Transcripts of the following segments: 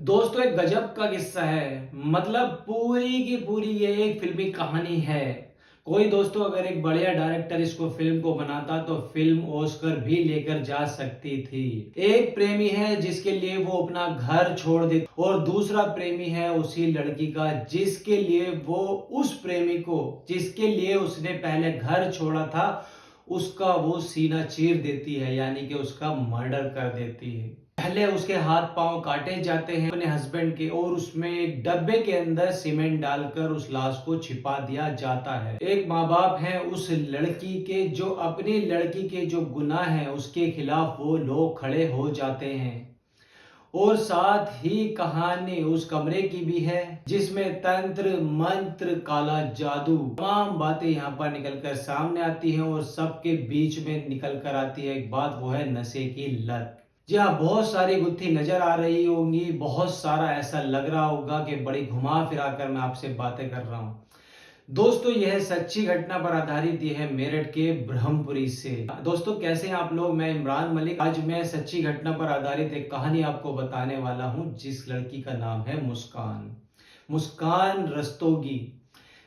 दोस्तों एक गजब का किस्सा है। मतलब पूरी की पूरी ये एक फिल्मी कहानी है। कोई दोस्तों अगर एक बढ़िया डायरेक्टर इसको फिल्म को बनाता तो फिल्म ऑस्कर भी लेकर जा सकती थी। एक प्रेमी है जिसके लिए वो अपना घर छोड़ दे और दूसरा प्रेमी है उसी लड़की का जिसके लिए वो उस प्रेमी को जिसके लिए उसने पहले घर छोड़ा था उसका वो सीना चीर देती है, यानी कि उसका मर्डर कर देती है। पहले उसके हाथ पांव काटे जाते हैं अपने हस्बैंड के और उसमें एक डब्बे के अंदर सीमेंट डालकर उस लाश को छिपा दिया जाता है। एक माँ बाप हैं उस लड़की के जो अपनी लड़की के जो गुनाह है उसके खिलाफ वो लोग खड़े हो जाते हैं। और साथ ही कहानी उस कमरे की भी है जिसमें तंत्र मंत्र काला जादू तमाम बातें यहाँ पर निकल कर सामने आती हैं और सबके बीच में निकल कर आती है एक बात, वो है नशे की लत। जी हाँ, बहुत सारी गुत्थी नजर आ रही होंगी, बहुत सारा ऐसा लग रहा होगा कि बड़ी घुमा फिरा कर मैं आपसे बातें कर रहा हूँ। दोस्तों यह सच्ची घटना पर आधारित ये है मेरठ के ब्रह्मपुरी से। दोस्तों कैसे हैं आप लोग? मैं इमरान मलिक। आज मैं सच्ची घटना पर आधारित एक कहानी आपको बताने वाला हूं जिस लड़की का नाम है मुस्कान। मुस्कान रस्तोगी,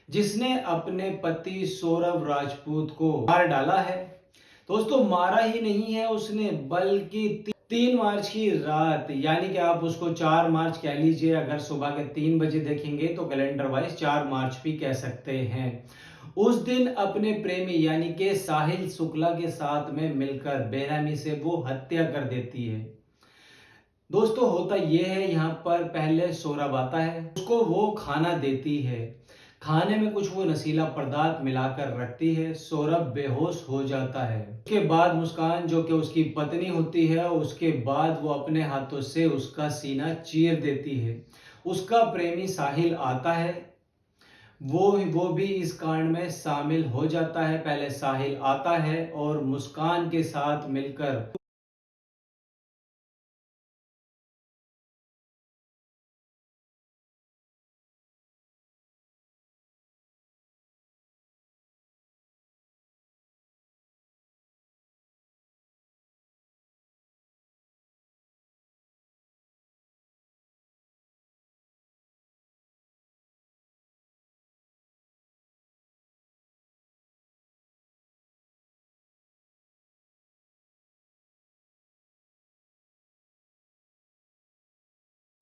जिसने अपने पति सौरभ राजपूत को मार डाला है। दोस्तों मारा ही नहीं है उसने, बल्कि 3 मार्च की रात, यानी कि आप उसको 4 मार्च कह लीजिए, अगर सुबह के 3 बजे देखेंगे तो कैलेंडर वाइज 4 मार्च भी कह सकते हैं। उस दिन अपने प्रेमी यानी कि साहिल शुक्ला के साथ में मिलकर बेरहमी से वो हत्या कर देती है। दोस्तों होता यह है, यहाँ पर पहले सौरभ आता है, उसको वो खाना देती है। खाने में कुछ वो नशीला पदार्थ मिलाकर रखती है। सौरभ बेहोश हो जाता है। उसके बाद मुस्कान जो कि उसकी पत्नी होती है, उसके बाद वो अपने हाथों से उसका सीना चीर देती है। उसका प्रेमी साहिल आता है, वो भी इस कांड में शामिल हो जाता है। पहले साहिल आता है और मुस्कान के साथ मिलकर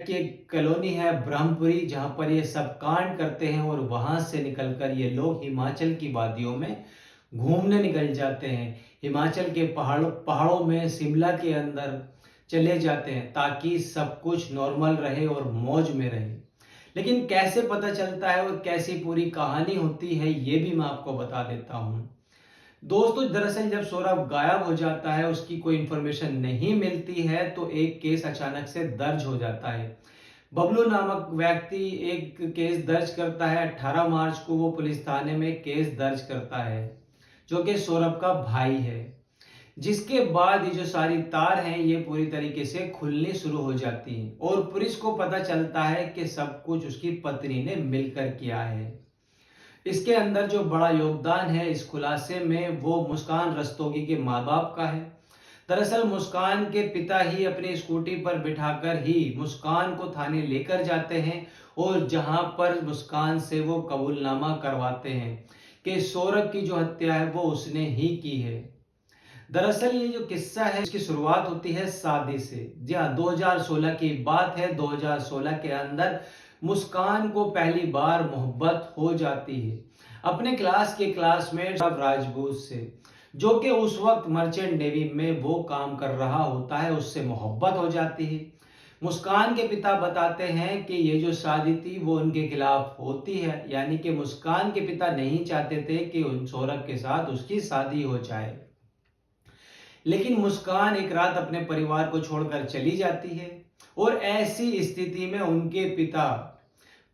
की एक कॉलोनी है ब्रह्मपुरी, जहां पर ये सब कांड करते हैं और वहां से निकलकर ये लोग हिमाचल की वादियों में घूमने निकल जाते हैं। हिमाचल के पहाड़ों पहाड़ों में शिमला के अंदर चले जाते हैं ताकि सब कुछ नॉर्मल रहे और मौज में रहे। लेकिन कैसे पता चलता है और कैसी पूरी कहानी होती है ये भी मैं आपको बता देता हूँ। दोस्तों दरअसल जब सौरभ गायब हो जाता है, उसकी कोई इंफॉर्मेशन नहीं मिलती है, तो एक केस अचानक से दर्ज हो जाता है। बबलू नामक व्यक्ति एक केस दर्ज करता है। 18 मार्च को वो पुलिस थाने में केस दर्ज करता है, जो कि सौरभ का भाई है। जिसके बाद ये जो सारी तार हैं ये पूरी तरीके से खुलनी शुरू हो जाती हैं और पुलिस को पता चलता है कि सब कुछ उसकी पत्नी ने मिलकर किया है। इसके अंदर जो बड़ा योगदान है इस खुलासे में वो मुस्कान रस्तोगी के माँ बाप का है। दरअसल मुस्कान के पिता ही अपनी स्कूटी पर बिठाकर ही मुस्कान को थाने लेकर जाते हैं और जहां पर मुस्कान से वो कबूलनामा करवाते हैं कि सौरभ की जो हत्या है वो उसने ही की है। दरअसल ये जो किस्सा है इसकी शुरुआत होती है शादी से। जी हाँ, 2016 की बात है। 2016 के अंदर मुस्कान को पहली बार मोहब्बत हो जाती है अपने क्लास के क्लासमेट राजपूत से, जो कि उस वक्त मर्चेंट नेवी में वो काम कर रहा होता है। उससे मोहब्बत हो जाती है। मुस्कान के पिता बताते हैं कि ये जो शादी थी वो उनके खिलाफ होती है, यानी कि मुस्कान के पिता नहीं चाहते थे कि उन सौरभ के साथ उसकी शादी हो जाए। लेकिन मुस्कान एक रात अपने परिवार को छोड़कर चली जाती है और ऐसी स्थिति में उनके पिता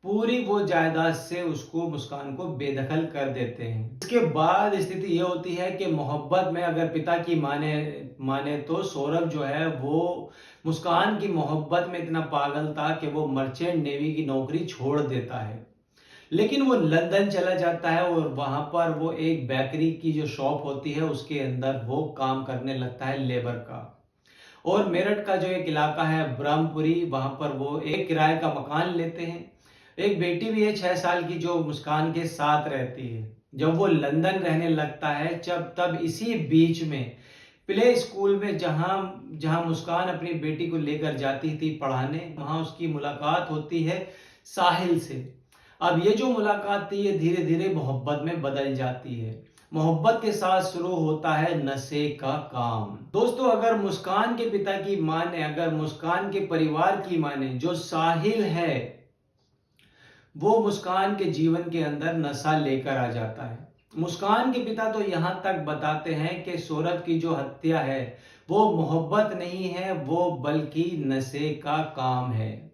पूरी वो जायदाद से उसको मुस्कान को बेदखल कर देते हैं। इसके बाद स्थिति ये होती है कि मोहब्बत में अगर पिता की माने माने तो सौरभ जो है वो मुस्कान की मोहब्बत में इतना पागल था कि वो मर्चेंट नेवी की नौकरी छोड़ देता है। लेकिन वो लंदन चला जाता है और वहां पर वो एक बेकरी की जो शॉप होती है उसके अंदर वो काम करने लगता है लेबर का। और मेरठ का जो एक इलाका है ब्रह्मपुरी, वहां पर वो एक किराए का मकान लेते हैं। एक बेटी भी है 6 साल की जो मुस्कान के साथ रहती है। जब वो लंदन रहने लगता है जब तब इसी बीच में प्ले स्कूल में जहां जहां मुस्कान अपनी बेटी को लेकर जाती थी पढ़ाने, वहां उसकी मुलाकात होती है साहिल से। अब ये जो मुलाकात थी ये धीरे धीरे मोहब्बत में बदल जाती है। मोहब्बत के साथ शुरू होता है नशे का काम। दोस्तों, अगर मुस्कान के पिता की माने, अगर मुस्कान के परिवार की माने, जो साहिल है वो मुस्कान के जीवन के अंदर नशा लेकर आ जाता है। मुस्कान के पिता तो यहां तक बताते हैं कि सौरभ की जो हत्या है वो मोहब्बत नहीं है, वो बल्कि नशे का काम है।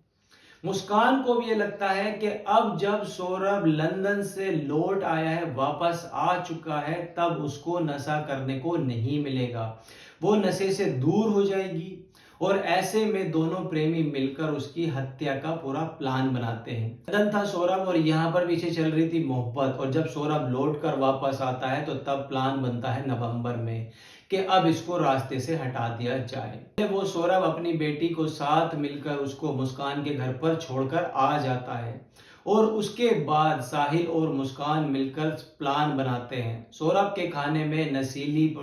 मुस्कान को भी ये लगता है कि अब जब सौरभ लंदन से लौट आया है, वापस आ चुका है, तब उसको नशा करने को नहीं मिलेगा, वो नशे से दूर हो जाएगी। और ऐसे में दोनों प्रेमी मिलकर उसकी हत्या का पूरा प्लान बनाते हैं। लंदन था सौरभ और यहाँ पर पीछे चल रही थी मोहब्बत, और जब सौरभ लौट कर वापस आता है तो तब प्लान बनता है नवंबर में कि अब इसको रास्ते से हटा दिया जाए। वो सौरभ अपनी बेटी को साथ मिलकर उसको मुस्कान के घर पर छोड़कर आ जाता है और उसके बाद साहिल और मुस्कान मिलकर प्लान बनाते हैं। सौरभ के खाने में नशीली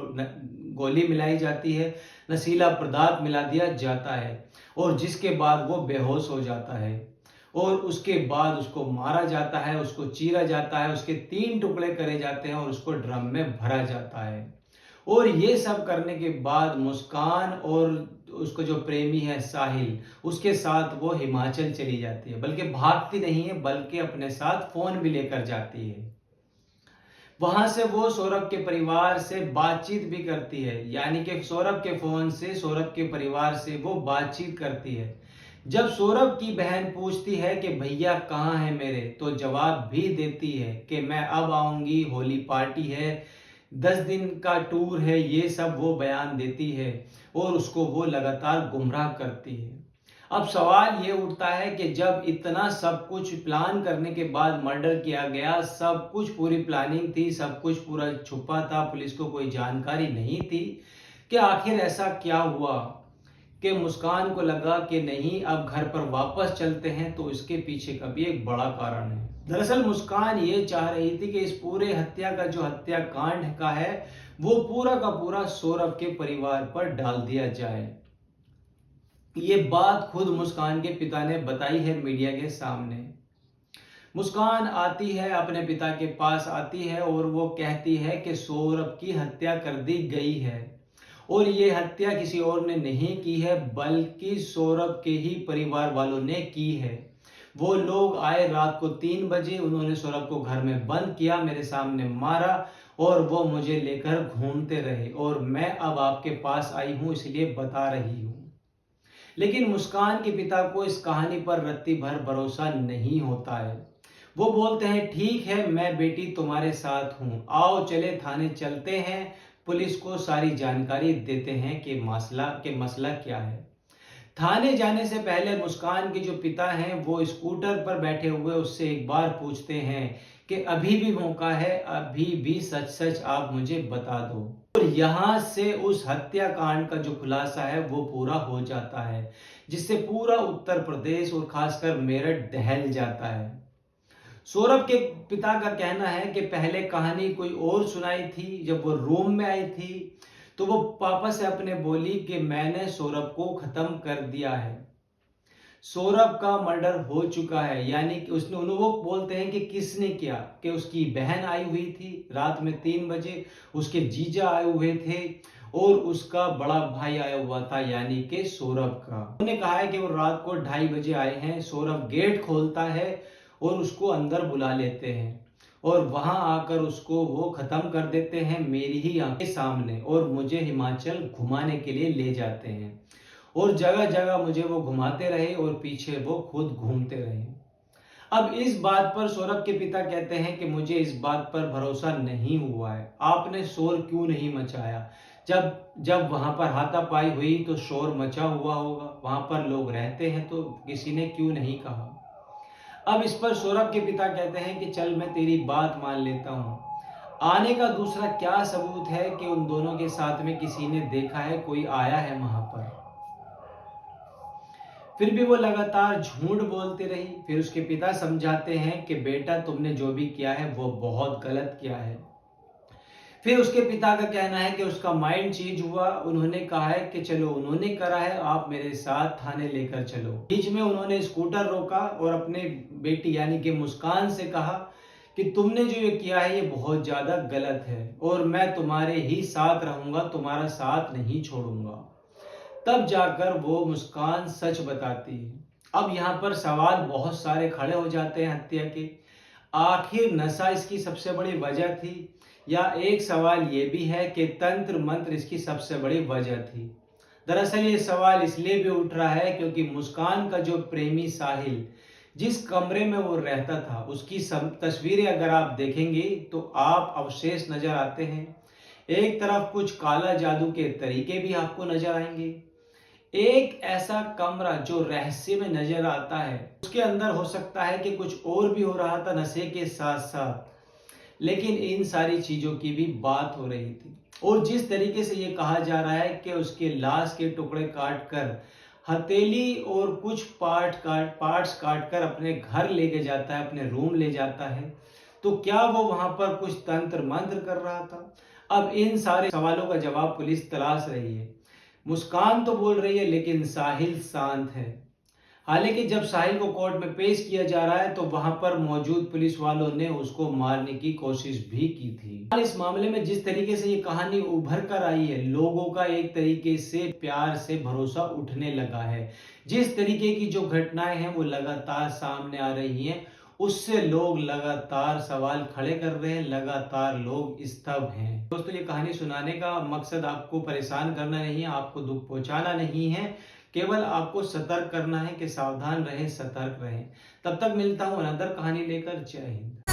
गोली मिलाई जाती है, नशीला पदार्थ मिला दिया जाता है और जिसके बाद वो बेहोश हो जाता है और उसके बाद उसको मारा जाता है, उसको चीरा जाता है, उसके 3 टुकड़े करे जाते हैं और उसको ड्रम में भरा जाता है। और ये सब करने के बाद मुस्कान और उसको जो प्रेमी है साहिल, उसके साथ वो हिमाचल चली जाती है। बल्कि भागती नहीं है, बल्कि अपने साथ फोन भी लेकर जाती है। वहां से वो सौरभ के परिवार से बातचीत भी करती है, यानी कि सौरभ के फोन से सौरभ के परिवार से वो बातचीत करती है। जब सौरभ की बहन पूछती है कि भैया कहाँ है मेरे, तो जवाब भी देती है कि मैं अब आऊंगी, होली पार्टी है, 10 दिन का टूर है, ये सब वो बयान देती है और उसको वो लगातार गुमराह करती है। अब सवाल ये उठता है कि जब इतना सब कुछ प्लान करने के बाद मर्डर किया गया, सब कुछ पूरी प्लानिंग थी, सब कुछ पूरा छुपा था, पुलिस को कोई जानकारी नहीं थी, कि आखिर ऐसा क्या हुआ कि मुस्कान को लगा कि नहीं अब घर पर वापस चलते हैं, तो इसके पीछे का भी एक बड़ा कारण है। दरअसल मुस्कान ये चाह रही थी कि इस पूरे हत्या का जो हत्याकांड का है वो पूरा का पूरा सौरभ के परिवार पर डाल दिया जाए। ये बात खुद मुस्कान के पिता ने बताई है मीडिया के सामने। मुस्कान आती है, अपने पिता के पास आती है और वो कहती है कि सौरभ की हत्या कर दी गई है और ये हत्या किसी और ने नहीं की है, बल्कि सौरभ के ही परिवार वालों ने की है। वो लोग आए रात को 3 बजे, उन्होंने सौरभ को घर में बंद किया, मेरे सामने मारा और वो मुझे लेकर घूमते रहे और मैं अब आपके पास आई हूं इसलिए बता रही हूं। लेकिन मुस्कान के पिता को इस कहानी पर रत्ती भर भरोसा नहीं होता है। वो बोलते हैं ठीक है, मैं बेटी तुम्हारे साथ हूं, आओ चले थाने चलते हैं, पुलिस को सारी जानकारी देते हैं कि मसला क्या है। थाने जाने से पहले मुस्कान के जो पिता हैं वो स्कूटर पर बैठे हुए उससे एक बार पूछते हैं कि अभी भी मौका है, अभी भी सच सच आप मुझे बता दो। और यहां से उस हत्याकांड का जो खुलासा है वो पूरा हो जाता है, जिससे पूरा उत्तर प्रदेश और खासकर मेरठ दहल जाता है। सौरभ के पिता का कहना है कि पहले कहानी कोई और सुनाई थी, जब वो रूम में आई थी तो वो पापा से अपने बोली कि मैंने सौरभ को खत्म कर दिया है, सौरभ का मर्डर हो चुका है। यानी कि उसने वो बोलते हैं कि किसने किया, कि उसकी बहन आई हुई थी रात में 3 बजे, उसके जीजा आए हुए थे और उसका बड़ा भाई आया हुआ था, यानी कि सौरभ का। उन्होंने कहा है कि वो रात को 2:30 बजे आए हैं। सौरभ गेट खोलता है और उसको अंदर बुला लेते हैं और वहां आकर उसको वो खत्म कर देते हैं मेरी ही आंखें सामने और मुझे हिमाचल घुमाने के लिए ले जाते हैं और जगह जगह मुझे वो घुमाते रहे और पीछे वो खुद घूमते रहे। अब इस बात पर सौरभ के पिता कहते हैं कि मुझे इस बात पर भरोसा नहीं हुआ है, आपने शोर क्यों नहीं मचाया? जब जब वहां पर हाथापाई हुई तो शोर मचा हुआ होगा, वहां पर लोग रहते हैं, तो किसी ने क्यों नहीं कहा? अब इस पर सौरभ के पिता कहते हैं कि चल मैं तेरी बात मान लेता हूं, आने का दूसरा क्या सबूत है कि उन दोनों के साथ में किसी ने देखा है, कोई आया है वहां पर? फिर भी वो लगातार झूठ बोलती रही। फिर उसके पिता समझाते हैं कि बेटा तुमने जो भी किया है वो बहुत गलत किया है। फिर उसके पिता का कहना है कि उसका माइंड चेंज हुआ। उन्होंने कहा है कि चलो उन्होंने करा है, आप मेरे साथ थाने लेकर चलो। बीच में उन्होंने स्कूटर रोका और अपने बेटी यानी कि मुस्कान से कहा कि तुमने जो ये किया है ये बहुत ज्यादा गलत है और मैं तुम्हारे ही साथ रहूंगा, तुम्हारा साथ नहीं छोड़ूंगा। तब जाकर वो मुस्कान सच बताती है। अब यहाँ पर सवाल बहुत सारे खड़े हो जाते हैं हत्या के। आखिर नशा इसकी सबसे बड़ी वजह थी, या एक सवाल ये भी है कि तंत्र मंत्र इसकी सबसे बड़ी वजह थी। दरअसल ये सवाल इसलिए भी उठ रहा है क्योंकि मुस्कान का जो प्रेमी साहिल, जिस कमरे में वो रहता था, उसकी तस्वीरें अगर आप देखेंगे तो आप अवशेष नजर आते हैं। एक तरफ कुछ काला जादू के तरीके भी आपको नजर आएंगे। एक ऐसा कमरा जो रहस्य में नजर आता है, उसके अंदर हो सकता है कि कुछ और भी हो रहा था नशे के साथ साथ, लेकिन इन सारी चीजों की भी बात हो रही थी। और जिस तरीके से ये कहा जा रहा है कि उसके लाश के टुकड़े काट कर हथेली और कुछ पार्ट्स काट कर अपने घर लेके जाता है, अपने रूम ले जाता है, तो क्या वो वहां पर कुछ तंत्र मंत्र कर रहा था? अब इन सारे सवालों का जवाब पुलिस तलाश रही है। मुस्कान तो बोल रही है लेकिन साहिल शांत है। हालांकि जब साहिल को कोर्ट में पेश किया जा रहा है तो वहां पर मौजूद पुलिस वालों ने उसको मारने की कोशिश भी की थी। इस मामले में जिस तरीके से ये कहानी उभर कर आई है, लोगों का एक तरीके से प्यार से भरोसा उठने लगा है। जिस तरीके की जो घटनाएं हैं वो लगातार सामने आ रही हैं, उससे लोग लगातार सवाल खड़े कर रहे हैं, लगातार लोग स्तब्ध हैं। दोस्तों, ये कहानी सुनाने का मकसद आपको परेशान करना नहीं है, आपको दुख पहुंचाना नहीं है, केवल आपको सतर्क करना है कि सावधान रहें, सतर्क रहें। तब तक मिलता हूं अनदर कहानी लेकर। जय हिंद।